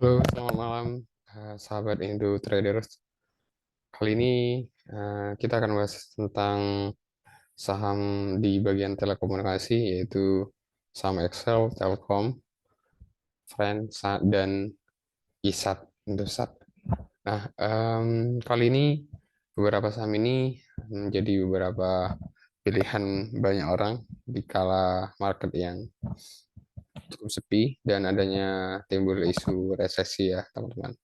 Halo, selamat malam, sahabat Indo Traders. Kali ini kita akan bahas tentang saham di bagian telekomunikasi, yaitu saham Excel, Telkom, Friend, dan ISAT, Indosat. Nah, kali ini beberapa saham ini menjadi beberapa pilihan banyak orang di kala market yang cukup sepi dan adanya timbul isu resesi ya, teman-teman.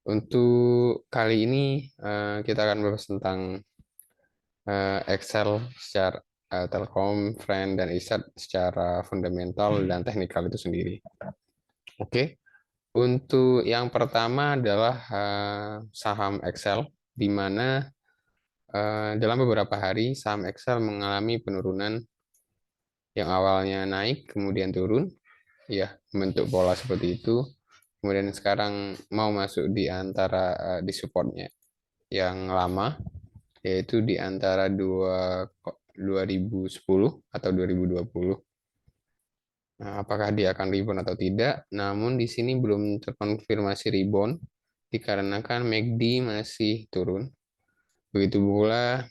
Untuk kali ini kita akan bahas tentang Excel secara Telkom, Friend, dan ISAT secara fundamental dan teknikal itu sendiri. Oke, untuk yang pertama adalah saham Excel, di mana dalam beberapa hari saham Excel mengalami penurunan yang awalnya naik kemudian turun, ya membentuk pola seperti itu. Kemudian sekarang mau masuk di antara di supportnya yang lama, yaitu di antara 2010 atau 2020. Nah, apakah dia akan rebound atau tidak? Namun di sini belum terkonfirmasi rebound dikarenakan MACD masih turun. Begitu pula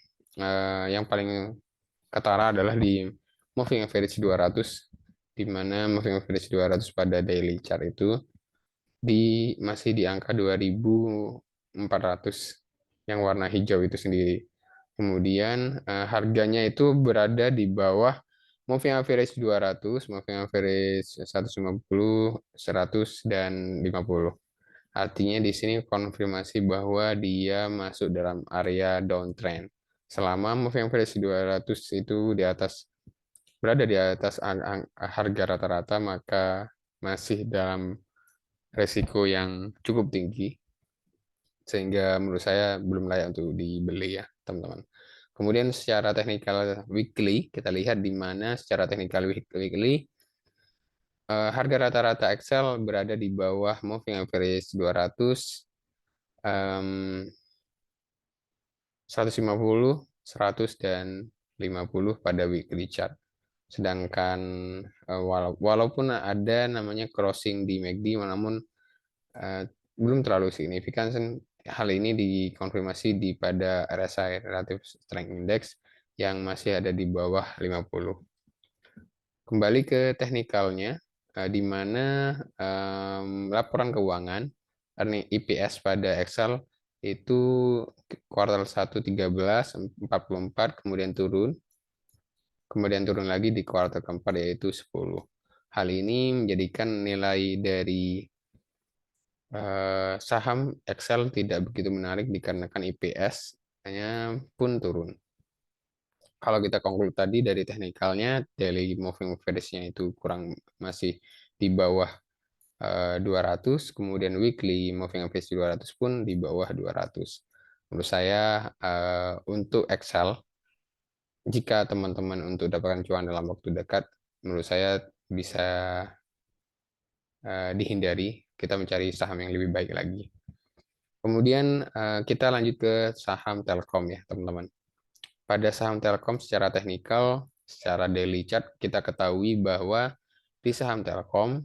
yang paling ketara adalah di moving average 200, di mana moving average 200 pada daily chart itu masih di angka 2400 yang warna hijau itu sendiri. Kemudian harganya itu berada di bawah moving average 200, moving average 150, 100, dan 50. Artinya di sini konfirmasi bahwa dia masuk dalam area downtrend. Selama moving average 200 itu berada di atas harga rata-rata, maka masih dalam resiko yang cukup tinggi, sehingga menurut saya belum layak untuk dibeli ya, teman-teman. Kemudian secara teknikal weekly, kita lihat di mana secara teknikal weekly harga rata-rata Excel berada di bawah moving average 200, em, 150, 100, dan 50 pada weekly chart. Sedangkan walaupun ada namanya crossing di MACD, namun eh, belum terlalu signifikan. Hal ini dikonfirmasi pada RSI Relative Strength Index yang masih ada di bawah 50. Kembali ke teknikalnya, di mana laporan keuangan earning EPS pada Excel itu kuartal 1 13 44, kemudian turun lagi di kuartal keempat yaitu 10. Hal ini menjadikan nilai dari saham Excel tidak begitu menarik dikarenakan IPS-nya pun turun. Kalau kita konklud tadi dari teknikalnya, daily moving average-nya itu masih di bawah 200, kemudian weekly moving average 200 pun di bawah 200. Menurut saya untuk Excel, jika teman-teman untuk dapatkan cuan dalam waktu dekat, menurut saya bisa dihindari. Kita mencari saham yang lebih baik lagi. Kemudian kita lanjut ke saham Telkom ya, teman-teman. Pada saham Telkom secara teknikal, secara daily chart, kita ketahui bahwa di saham Telkom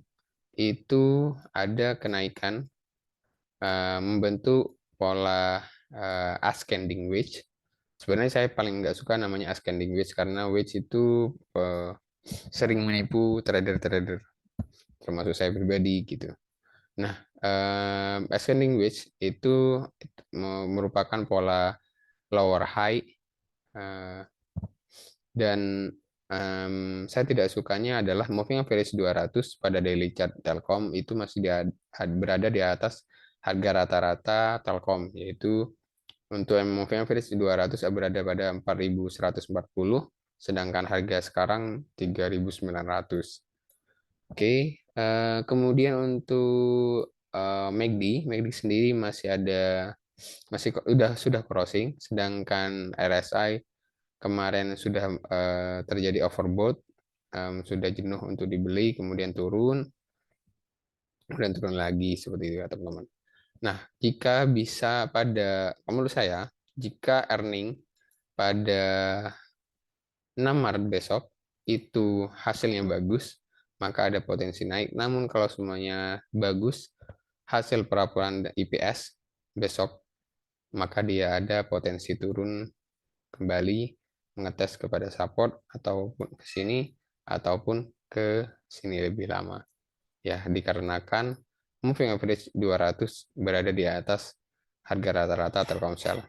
itu ada kenaikan membentuk pola ascending wedge. Sebenarnya saya paling nggak suka namanya ascending wedge karena wedge itu sering menipu trader-trader, termasuk saya pribadi gitu. Nah, ascending wedge itu merupakan pola lower high, eh, dan saya tidak sukanya adalah moving average 200 pada daily chart Telkom itu masih berada di atas harga rata-rata Telkom, yaitu untuk moving average 200 berada pada 4140, sedangkan harga sekarang 3900. Oke, kemudian untuk MACD sendiri sudah crossing, sedangkan RSI kemarin sudah terjadi overbought, sudah jenuh untuk dibeli, kemudian turun, kemudian turun lagi seperti itu ya teman-teman. Nah, jika bisa menurut saya, jika earning pada 6 Maret besok itu hasilnya bagus, maka ada potensi naik. Namun kalau semuanya bagus, hasil perapuran IPS besok, maka dia ada potensi turun kembali, mengetes kepada support ataupun ke sini ataupun ke sini lebih lama. Ya, dikarenakan moving average 200 berada di atas harga rata-rata Telkomsel.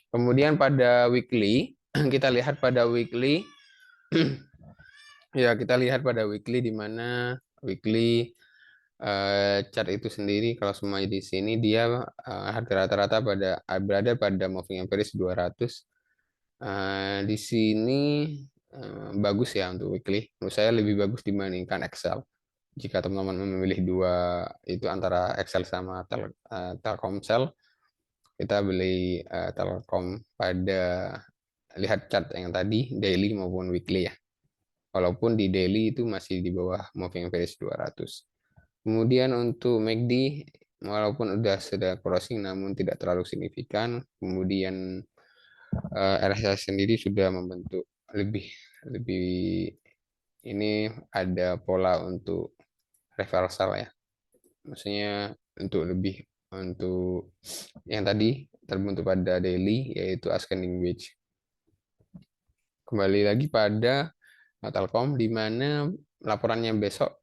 Kemudian pada weekly, kita lihat pada weekly, ya kita lihat pada weekly di mana weekly chart itu sendiri kalau semuanya di sini dia harga rata-rata berada pada moving average 200. Di sini bagus ya untuk weekly. Menurut saya lebih bagus dibandingkan Excel. Jika teman-teman memilih dua itu antara Excel sama Telkomsel, kita beli Telkom pada lihat chart yang tadi daily maupun weekly ya. Walaupun di daily itu masih di bawah moving average 200. Kemudian untuk MACD walaupun sudah crossing namun tidak terlalu signifikan. Kemudian RSI sendiri sudah membentuk lebih ini ada pola untuk reversal ya. Maksudnya untuk yang tadi terbentuk pada daily yaitu ascending wedge. Kembali lagi pada Telkom di mana laporannya besok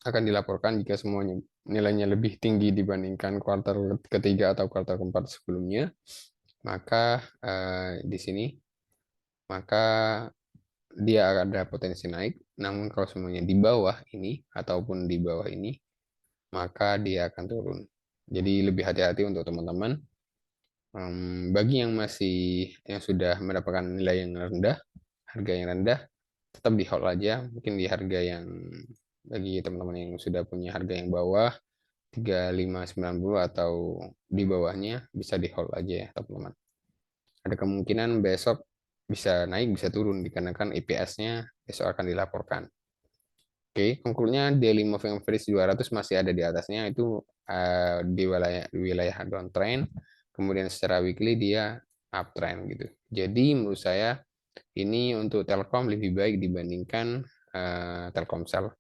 akan dilaporkan jika semuanya nilainya lebih tinggi dibandingkan kuartal ketiga atau kuartal keempat sebelumnya, maka di sini maka dia akan ada potensi naik. Namun kalau semuanya di bawah ini ataupun di bawah ini, maka dia akan turun. Jadi lebih hati-hati untuk teman-teman. Bagi yang sudah mendapatkan nilai yang rendah, harga yang rendah, tetap di hold aja. Mungkin di harga yang bagi teman-teman yang sudah punya harga yang bawah 3590 atau di bawahnya bisa di hold aja ya teman-teman. Ada kemungkinan besok bisa naik bisa turun dikarenakan IPS-nya besok akan dilaporkan. Oke, konklusinya daily moving average 200 masih ada di atasnya itu di wilayah downtrend. Kemudian secara weekly dia uptrend gitu. Jadi menurut saya ini untuk Telkom lebih baik dibandingkan Telkomsel.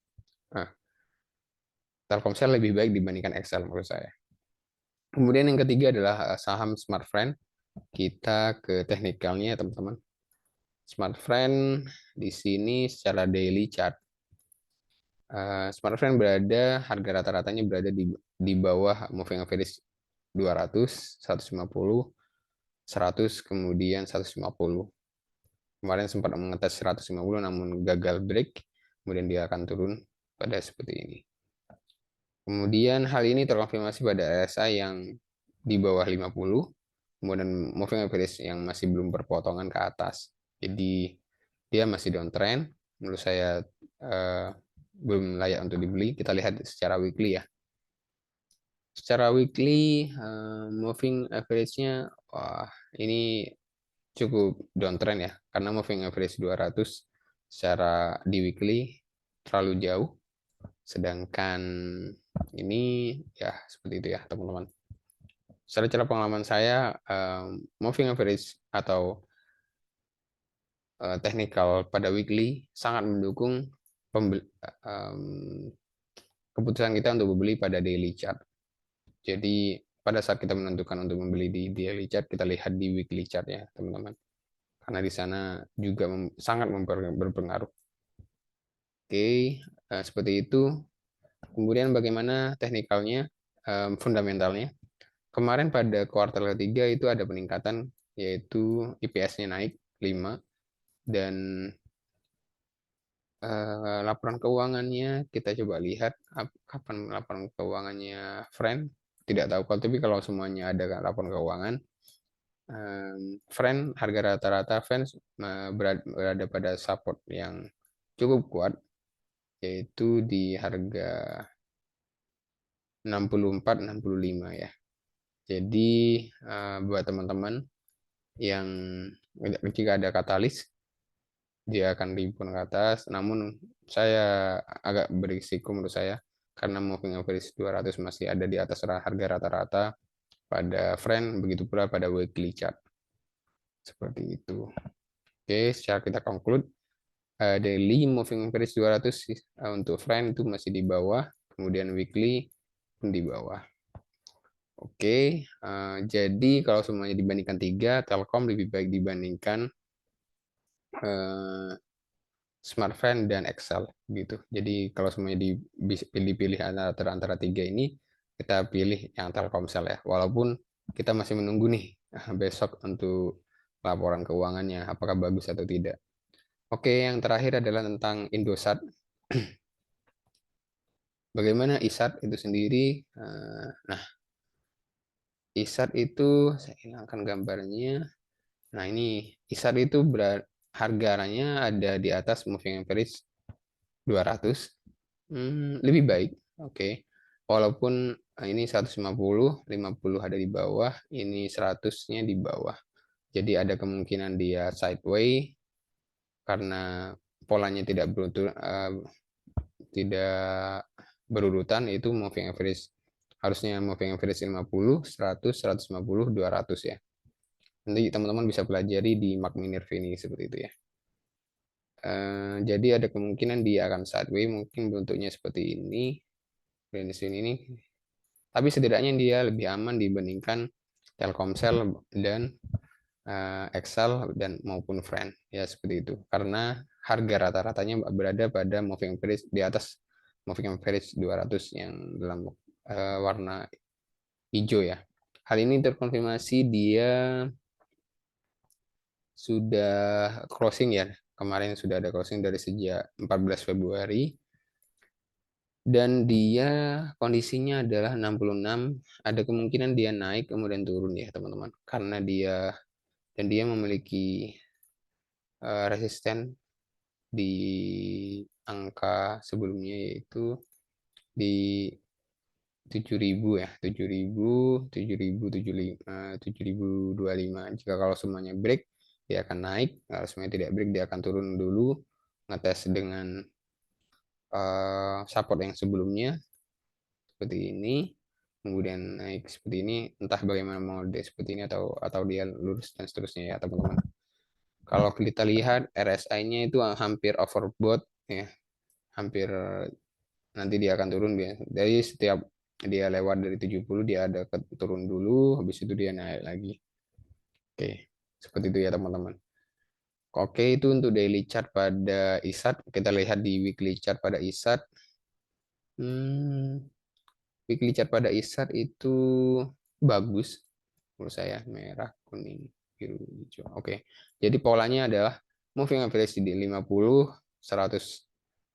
Telkomsel lebih baik dibandingkan Excel menurut saya. Kemudian yang ketiga adalah saham Smartfren. Kita ke teknikalnya teman-teman. Smartfren di sini secara daily chart. Smartfren harga rata-ratanya berada di bawah moving average 200, 150, 100, kemudian 150. Kemarin sempat mengetes 150 namun gagal break, kemudian dia akan turun pada seperti ini. Kemudian hal ini terkonfirmasi pada RSI yang di bawah 50, kemudian moving average yang masih belum berpotongan ke atas. Jadi dia masih downtrend. Menurut saya belum layak untuk dibeli. Kita lihat secara weekly ya. Secara weekly moving average-nya ini cukup downtrend ya, karena moving average 200 secara di weekly terlalu jauh. Sedangkan ini ya seperti itu ya teman-teman. Secara pengalaman saya moving average atau technical pada weekly sangat mendukung keputusan kita untuk membeli pada daily chart. Jadi pada saat kita menentukan untuk membeli di daily chart, kita lihat di weekly chart ya teman-teman. Karena di sana juga sangat berpengaruh. Oke, seperti itu. Kemudian bagaimana teknikalnya, fundamentalnya. Kemarin pada kuartal ketiga itu ada peningkatan, yaitu IPS-nya naik 5, dan laporan keuangannya kita coba lihat kapan laporan keuangannya Friend. Tidak tahu tapi kalau semuanya ada laporan keuangan, Friend harga rata-rata Friend berada pada support yang cukup kuat, yaitu di harga 64-65 ya. Jadi buat teman-teman yang jika ada katalis dia akan rebound ke atas, namun saya agak berisiko menurut saya karena moving average 200 masih ada di atas harga rata-rata pada Friend, begitu pula pada weekly chart. Seperti itu. Oke, secara kita conclude daily moving average 200 untuk friend itu masih di bawah, kemudian weekly pun di bawah. Oke, jadi kalau semuanya dibandingkan 3, Telkom lebih baik dibandingkan Smartfren dan Excel gitu. Jadi kalau semuanya dipilih-pilih antara 3 ini, kita pilih yang Telkomsel ya. Walaupun kita masih menunggu nih besok untuk laporan keuangannya apakah bagus atau tidak. Oke, yang terakhir adalah tentang Indosat. Bagaimana ISAT itu sendiri? Nah, ISAT itu saya hilangkan gambarnya. Nah, ini ISAT itu harganya ada di atas moving average 200. Lebih baik. Oke. Walaupun ini 150, 50 ada di bawah, ini 100-nya di bawah. Jadi ada kemungkinan dia sideways karena polanya tidak berurutan, itu moving average harusnya moving average 50, 100, 150, 200 ya. Nanti teman-teman bisa pelajari di Mark Minerva ini seperti itu ya. Jadi ada kemungkinan dia akan sideways, mungkin bentuknya seperti ini, dan di sini ini. Tapi setidaknya dia lebih aman dibandingkan Telkomsel dan Excel dan maupun Friend ya seperti itu. Karena harga rata-ratanya berada pada moving average di atas moving average 200 yang dalam warna hijau ya. Hal ini terkonfirmasi dia sudah closing ya. Kemarin sudah ada closing dari sejak 14 Februari. Dan dia kondisinya adalah 66. Ada kemungkinan dia naik kemudian turun ya teman-teman. Karena dia memiliki resisten di angka sebelumnya yaitu di 7.000 ya, 7.000, 7.000, 7.025. Jika kalau semuanya break, dia akan naik. Kalau semuanya tidak break, dia akan turun dulu, ngetes dengan support yang sebelumnya seperti ini, kemudian naik seperti ini. Entah bagaimana mau dia seperti ini atau dia lurus dan seterusnya ya teman-teman. Kalau kita lihat RSI-nya itu hampir overbought ya, hampir nanti dia akan turun ya. Dari setiap dia lewat dari 70 dia ada turun dulu, habis itu dia naik lagi. Oke, seperti itu ya teman-teman. Oke, itu untuk daily chart pada ISAT. Kita lihat di weekly chart pada ISAT. Weekly chart pada ISAT itu bagus menurut saya, merah, kuning, biru, hijau. Oke. Jadi polanya adalah moving average di 50, 100,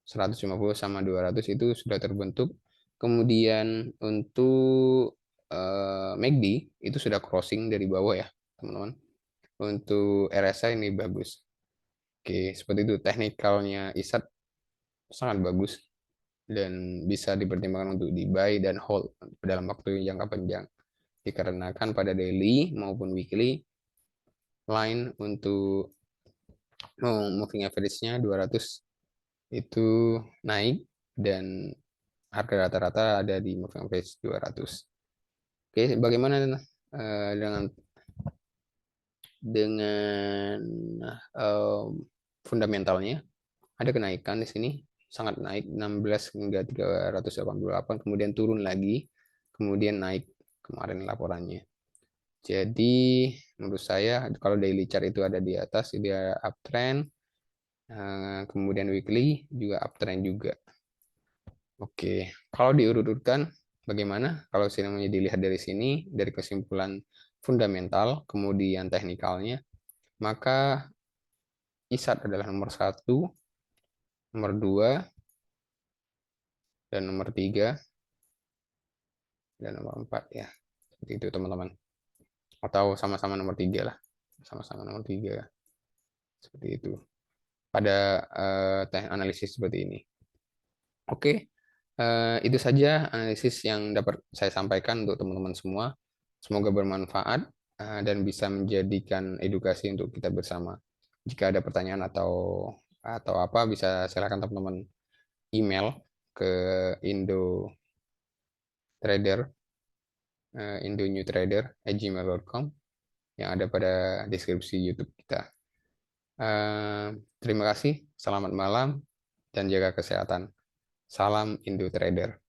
150 sama 200 itu sudah terbentuk. Kemudian untuk MACD itu sudah crossing dari bawah ya, teman-teman. Untuk RSI ini bagus. Oke, seperti itu teknikalnya ISAT sangat bagus dan bisa dipertimbangkan untuk di buy dan hold dalam waktu jangka panjang. Dikarenakan pada daily maupun weekly line untuk moving average-nya 200 itu naik dan harga rata-rata ada di moving average 200. Oke, bagaimana dengan fundamentalnya? Ada kenaikan di sini, sangat naik 16 hingga 388, kemudian turun lagi, kemudian naik kemarin laporannya. Jadi menurut saya kalau daily chart itu ada di atas, dia uptrend, kemudian weekly juga uptrend juga. Oke, kalau diurut-urutkan bagaimana? Kalau semuanya dilihat dari sini, dari kesimpulan fundamental, kemudian teknikalnya, maka ISAT adalah nomor 1, nomor 2, dan nomor 3, dan nomor 4 ya. Seperti itu teman-teman. Atau sama-sama nomor 3 lah. Sama-sama nomor 3. Seperti itu. Pada analisis seperti ini. Oke, itu saja analisis yang dapat saya sampaikan untuk teman-teman semua. Semoga bermanfaat dan bisa menjadikan edukasi untuk kita bersama. Jika ada pertanyaan atau apa, bisa silakan teman-teman email ke Indo Trader, indonewtrader@gmail.com yang ada pada deskripsi YouTube kita. Terima kasih, selamat malam, dan jaga kesehatan. Salam Indo Trader.